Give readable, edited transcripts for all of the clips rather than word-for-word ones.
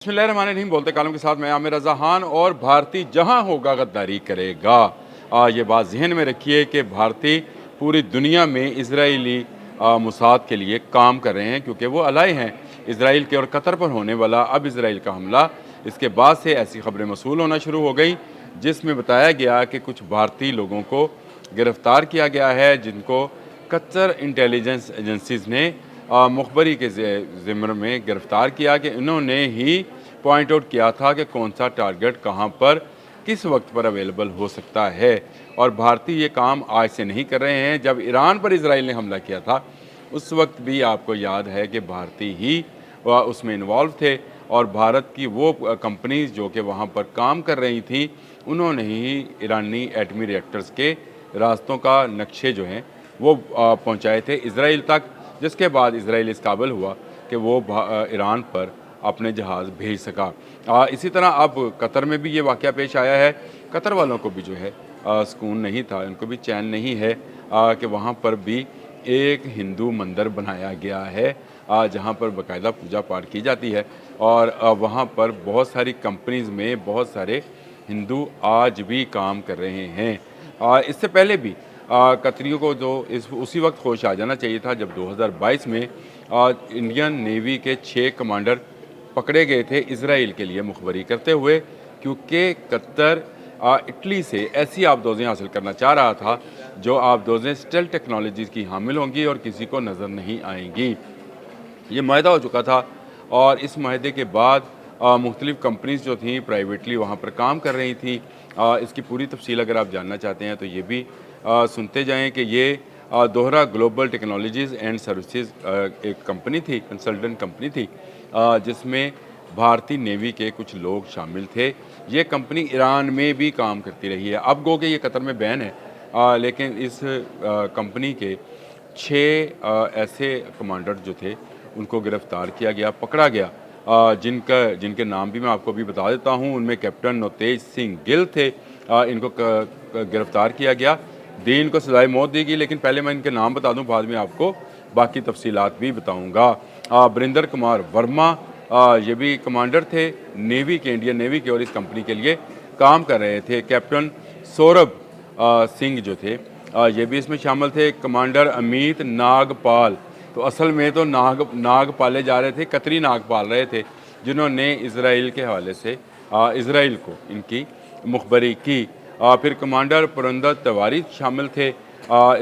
बिस्मिल्लाहिर्रहमानिर्रहीम। बोलते कालम के साथ मैं आमिर रज़ा खान। और भारतीय जहां होगा गद्दारी करेगा। ये बात जहन में रखिए कि भारतीय पूरी दुनिया में इजरायली मुसाद के लिए काम कर रहे हैं, क्योंकि वो अलाई हैं इसराइल के और कतर पर होने वाला अब इसराइल का हमला। इसके बाद से ऐसी खबरें मसूल होना शुरू हो गई जिसमें बताया गया कि कुछ भारतीय लोगों को गिरफ़्तार किया गया है, जिनको कतर इंटेलिजेंस एजेंसीज़ ने मुखबरी के ज़िम्मे में गिरफ़्तार किया कि इन्होंने ही पॉइंट आउट किया था कि कौन सा टारगेट कहां पर किस वक्त पर अवेलेबल हो सकता है। और भारतीय ये काम आज से नहीं कर रहे हैं। जब ईरान पर इसराइल ने हमला किया था उस वक्त भी आपको याद है कि भारतीय ही उसमें इन्वॉल्व थे, और भारत की वो कंपनीज जो कि वहाँ पर काम कर रही थी उन्होंने ही ईरानी एटमी रिएक्टर्स के रास्तों का नक्शे जो हैं वो पहुँचाए थे इसराइल तक, जिसके बाद इसराइल इस काबिल हुआ कि वो ईरान पर अपने जहाज़ भेज सका। इसी तरह अब कतर में भी ये वाक़या पेश आया है। कतर वालों को भी जो है सुकून नहीं था, उनको भी चैन नहीं है कि वहाँ पर भी एक हिंदू मंदिर बनाया गया है जहाँ पर बाकायदा पूजा पाठ की जाती है, और वहाँ पर बहुत सारी कंपनीज़ में बहुत सारे हिंदू आज भी काम कर रहे हैं। इससे पहले भी कतरियों को जो उसी वक्त होश आ जाना चाहिए था जब 2022 में इंडियन नेवी के 6 कमांडर पकड़े गए थे इसराइल के लिए मुखबरी करते हुए, क्योंकि कतर इटली से ऐसी आबदोज़ें हासिल करना चाह रहा था जो आबदोज़ें स्टेल्थ टेक्नोलॉजीज़ की हामिल होंगी और किसी को नज़र नहीं आएंगी। ये माहिदा हो चुका था, और इस माहिदे के बाद मुख्तलिफ़ कंपनीज़ जो थी प्राइवेटली वहाँ पर काम कर रही थी। इसकी पूरी तफसील अगर आप जानना चाहते हैं तो ये भी सुनते जाएं कि ये दोहरा ग्लोबल टेक्नोलॉजीज़ एंड सर्विसेज एक कंपनी थी, कंसल्टेंट कंपनी थी, जिसमें भारतीय नेवी के कुछ लोग शामिल थे। ये कंपनी ईरान में भी काम करती रही है। अब गो के ये कतर में बैन है, लेकिन इस कंपनी के 6 ऐसे कमांडर जो थे उनको गिरफ़्तार किया गया, पकड़ा गया, जिनके नाम भी मैं आपको अभी बता देता हूँ। उनमें कैप्टन नौतेज सिंह गिल थे। इनको गिरफ़्तार किया गया, दी इनको सज़ाए मौत दी गई, लेकिन पहले मैं इनके नाम बता दूँ, बाद में आपको बाकी तफसीलात भी बताऊँगा। बरिंदर कुमार वर्मा ये भी कमांडर थे नेवी के, इंडियन नेवी के, और इस कंपनी के लिए काम कर रहे थे। कैप्टन सौरभ सिंह जो थे ये भी इसमें शामिल थे। कमांडर अमित नागपाल, तो असल में तो नाग पाले जा रहे थे, कतरी नाग पाल रहे थे, जिन्होंने इसराइल के हवाले से इसराइल को इनकी मुखबरी की। फिर कमांडर पुरंदर तिवारी शामिल थे,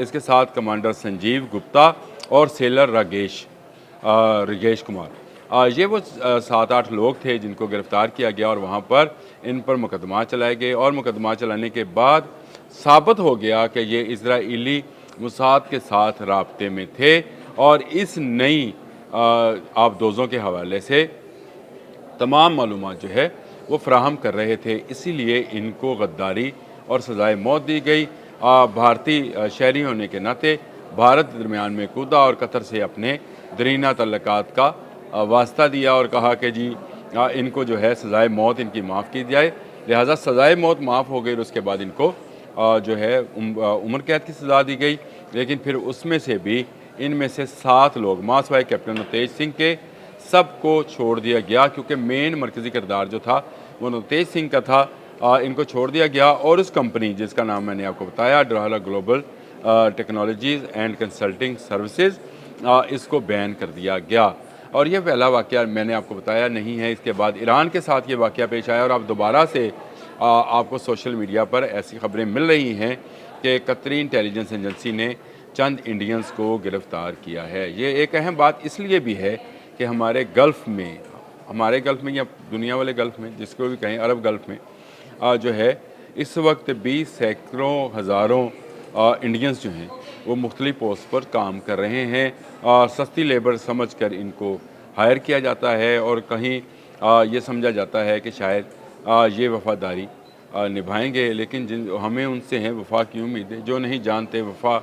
इसके साथ कमांडर संजीव गुप्ता और सेलर रागेश कुमार। ये वो 7-8 लोग थे जिनको गिरफ़्तार किया गया, और वहाँ पर इन पर मुकदमा चलाए गए, और मुकदमा चलाने के बाद साबित हो गया कि ये इजराइली मुसाद के साथ राब्ते में थे, और इस नई आबदोज़ों के हवाले से तमाम मालूमात जो है वो फ़राहम कर रहे थे। इसीलिए इनको गद्दारी और सज़ाए मौत दी गई। भारतीय शहरी होने के नाते भारत दरमियान में कूदा और कतर से अपने दरीना तल्लुकात का वास्ता दिया, और कहा कि जी इनको जो है सज़ाए मौत इनकी माफ़ की जाए। लिहाजा सज़ाए मौत माफ़ हो गई, और उसके बाद इनको जो है उम्र कैद की सज़ा दी गई। लेकिन फिर उसमें से भी इनमें से 7 लोग मासवाए कैप्टन तेज सिंह के सबको छोड़ दिया गया, क्योंकि मेन मरकज़ी किरदार जो था वो नौतेज सिंह का था। इनको छोड़ दिया गया, और उस कंपनी जिसका नाम मैंने आपको बताया दोहरा global technologies and consulting services, इसको बैन कर दिया गया। और ये पहला वाक़या मैंने आपको बताया नहीं है। इसके बाद ईरान के साथ ये वाक़या पेश आया, और अब दोबारा से आपको सोशल मीडिया पर ऐसी खबरें मिल रही हैं कि कतरी इंटेलिजेंस एजेंसी ने चंद इंडियंस को गिरफ़्तार किया है। ये एक अहम बात इसलिए भी है कि हमारे गल्फ़ में या दुनिया वाले गल्फ़ में, जिसको भी कहें, अरब गल्फ़ में जो है इस वक्त भी सैकड़ों हज़ारों इंडियंस जो हैं वो मुख्तलिफ़ पोस्ट पर काम कर रहे हैं। सस्ती लेबर समझकर इनको हायर किया जाता है, और कहीं ये समझा जाता है कि शायद ये वफ़ादारी निभाएंगे, लेकिन जिन हमें उनसे हैं वफ़ा की उम्मीदें, जो नहीं जानते वफ़ा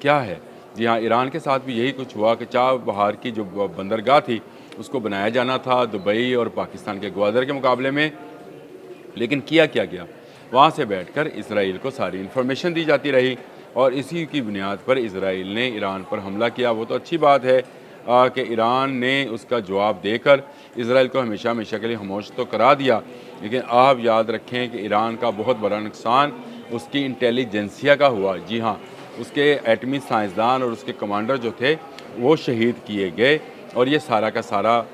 क्या है। जी हाँ, ईरान के साथ भी यही कुछ हुआ कि चाबहार की जो बंदरगाह थी उसको बनाया जाना था दुबई और पाकिस्तान के ग्वादर के मुकाबले में, लेकिन किया क्या गया, वहाँ से बैठकर इसराइल को सारी इन्फॉर्मेशन दी जाती रही, और इसी की बुनियाद पर इसराइल ने ईरान पर हमला किया। वो तो अच्छी बात है कि ईरान ने उसका जवाब देकर इसराइल को हमेशा हमेशा के लिए खामोश तो करा दिया, लेकिन आप याद रखें कि ईरान का बहुत बड़ा नुकसान उसकी इंटेलिजेंसिया का हुआ। जी हाँ, उसके एटमी साइंसदान और उसके कमांडर जो थे वो शहीद किए गए, और ये सारा का सारा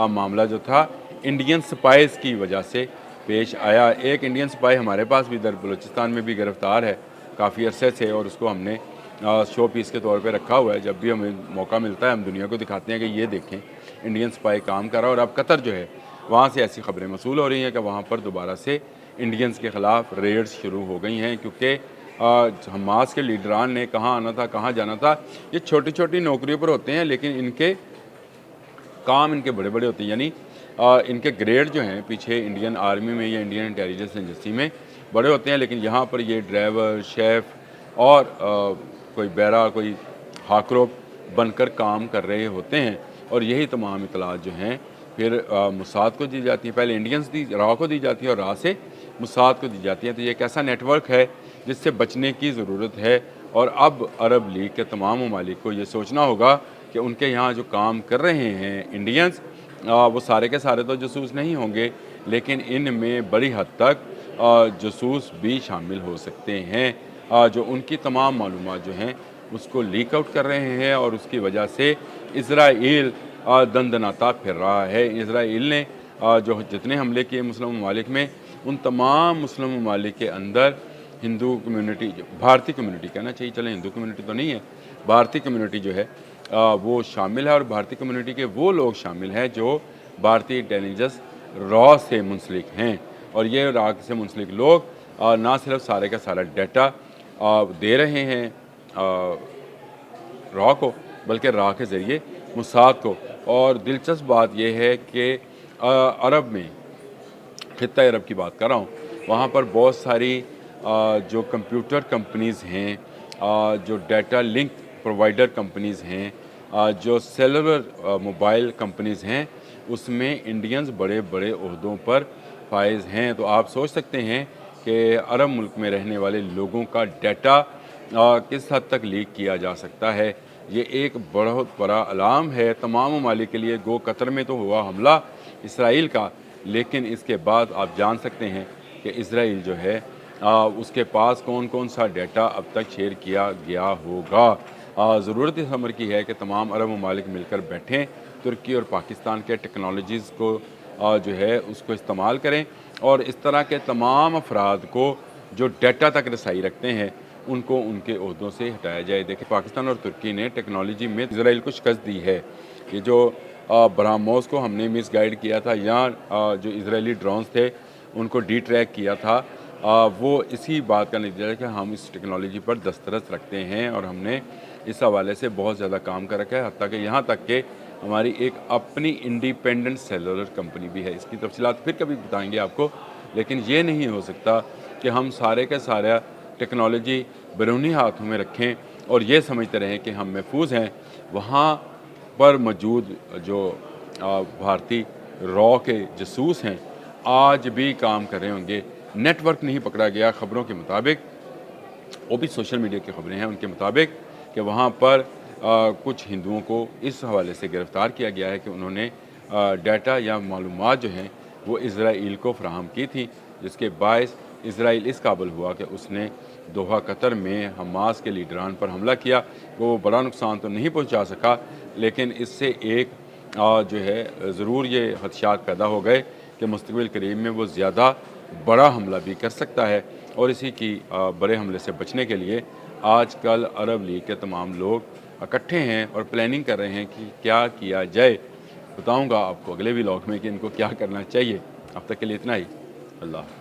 मामला जो था इंडियन स्पाइस की वजह से पेश आया। एक इंडियन स्पाई हमारे पास भी इधर बलूचिस्तान में भी गिरफ़्तार है काफ़ी अरसे से, और उसको हमने शो पीस के तौर पे रखा हुआ है। जब भी हमें मौका मिलता है हम दुनिया को दिखाते हैं कि ये देखें इंडियन स्पाई काम कर रहा है। और अब कतर जो है वहाँ से ऐसी खबरें मसूल हो रही हैं कि वहाँ पर दोबारा से इंडियंस के ख़िलाफ़ रेड्स शुरू हो गई हैं, क्योंकि हमास के लीडरान ने कहाँ आना था कहाँ जाना था। ये छोटी छोटी नौकरियों पर होते हैं, लेकिन इनके काम इनके बड़े बड़े होते हैं। यानी इनके ग्रेड जो हैं पीछे इंडियन आर्मी में या इंडियन इंटेलिजेंस एजेंसी में बड़े होते हैं, लेकिन यहाँ पर ये ड्राइवर, शेफ़ और कोई बैरा, कोई हाकरोब बनकर काम कर रहे होते हैं। और यही तमाम इतलात जो हैं फिर मुसाद को दी जाती हैं। पहले इंडियंस रा को दी जाती है और रा से मुसाद को दी जाती हैं। तो ये एक ऐसा नेटवर्क है जिससे बचने की ज़रूरत है। और अब अरब लीग के तमाम ममालिक को ये सोचना होगा कि उनके यहाँ जो काम कर रहे हैं इंडियंस, वो सारे के सारे तो जासूस नहीं होंगे, लेकिन इनमें बड़ी हद तक जासूस भी शामिल हो सकते हैं, जो उनकी तमाम मालूमात जो हैं उसको लीक आउट कर रहे हैं। और उसकी वजह से इज़राइल दंदनाता फिर रहा है। इज़राइल ने जो जितने हमले किए मुस्लिम ममालिक में, उन तमाम मुस्लिम ममालिक के अंदर हिंदू कम्युनिटी, भारतीय कम्युनिटी कहना चाहिए, चले हिंदू कम्युनिटी तो नहीं है, भारतीय कम्युनिटी जो है वो शामिल है। और भारतीय कम्युनिटी के वो लोग शामिल हैं जो भारतीय इंटेलिजेंस रॉ से मुंसलिक हैं। और ये रॉ से मुंसलिक लोग ना सिर्फ सारे का सारा डाटा दे रहे हैं रॉ को, बल्कि रॉ के ज़रिए मुसाद को। और दिलचस्प बात यह है कि अरब में, खित्ता अरब की बात कर रहा हूँ, वहाँ पर बहुत सारी जो कंप्यूटर कंपनीज़ हैं, जो डाटा लिंक प्रोवाइडर कंपनीज़ हैं, जो सेलुलर मोबाइल कंपनीज़ हैं, उसमें इंडियंस बड़े बड़े ओहदों पर फाइज हैं। तो आप सोच सकते हैं कि अरब मुल्क में रहने वाले लोगों का डाटा किस हद तक लीक किया जा सकता है। ये एक बहुत बड़ा अलार्म है तमाम ममालिक के लिए। गो कतर में तो हुआ हमला इसराइल का, लेकिन इसके बाद आप जान सकते हैं कि इसराइल जो है उसके पास कौन कौन सा डाटा अब तक शेयर किया गया होगा। ज़रूरत इस अमर की है कि तमाम अरब ममालिक मिलकर बैठें, तुर्की और पाकिस्तान के टेक्नोलॉजीज़ को जो है उसको इस्तेमाल करें, और इस तरह के तमाम अफराद को जो डाटा तक रसाई रखते हैं उनको उनके ओहदों से हटाया जाए। देखिए, पाकिस्तान और तुर्की ने टेक्नोलॉजी में इसराइल को शिकस्त दी है। ये जो ब्रह्मोस को हमने मिस गाइड किया था, या जो इजरायली ड्रोन्स थे उनको डी ट्रैक किया था, वो इसी बात का नतीजा है कि हम इस टेक्नोलॉजी पर दस्तरस रखते हैं और हमने इस हवाले से बहुत ज़्यादा काम कर रखा है। हत्ता कि यहाँ तक कि हमारी एक अपनी इंडिपेंडेंट सेलुलर कंपनी भी है। इसकी तफसीलात फिर कभी बताएंगे आपको, लेकिन ये नहीं हो सकता कि हम सारे का सारा टेक्नोलॉजी बैरूनी हाथों में रखें और ये समझते रहें कि हम महफूज हैं। वहाँ पर मौजूद जो भारतीय रॉ के जासूस हैं आज भी काम कर रहे होंगे। नेटवर्क नहीं पकड़ा गया खबरों के मुताबिक, वो भी सोशल मीडिया की खबरें हैं उनके मुताबिक, कि वहाँ पर कुछ हिंदुओं को इस हवाले से गिरफ़्तार किया गया है कि उन्होंने डाटा या मालूमात जो हैं वो इसराइल को फ़राहम की थी, जिसके बायस इसराइल इस काबिल हुआ कि उसने दोहा कतर में हमास के लीडरान पर हमला किया। वो बड़ा नुकसान तो नहीं पहुंचा सका, लेकिन इससे एक जो है ज़रूर ये खदशात पैदा हो गए कि मुस्तक़बिल करीब में वो ज़्यादा बड़ा हमला भी कर सकता है। और इसी की बड़े हमले से बचने के लिए आजकल अरब लीग के तमाम लोग इकट्ठे हैं और प्लानिंग कर रहे हैं कि क्या किया जाए। बताऊंगा आपको अगले व्लॉग में कि इनको क्या करना चाहिए। अब तक के लिए इतना ही। अल्लाह।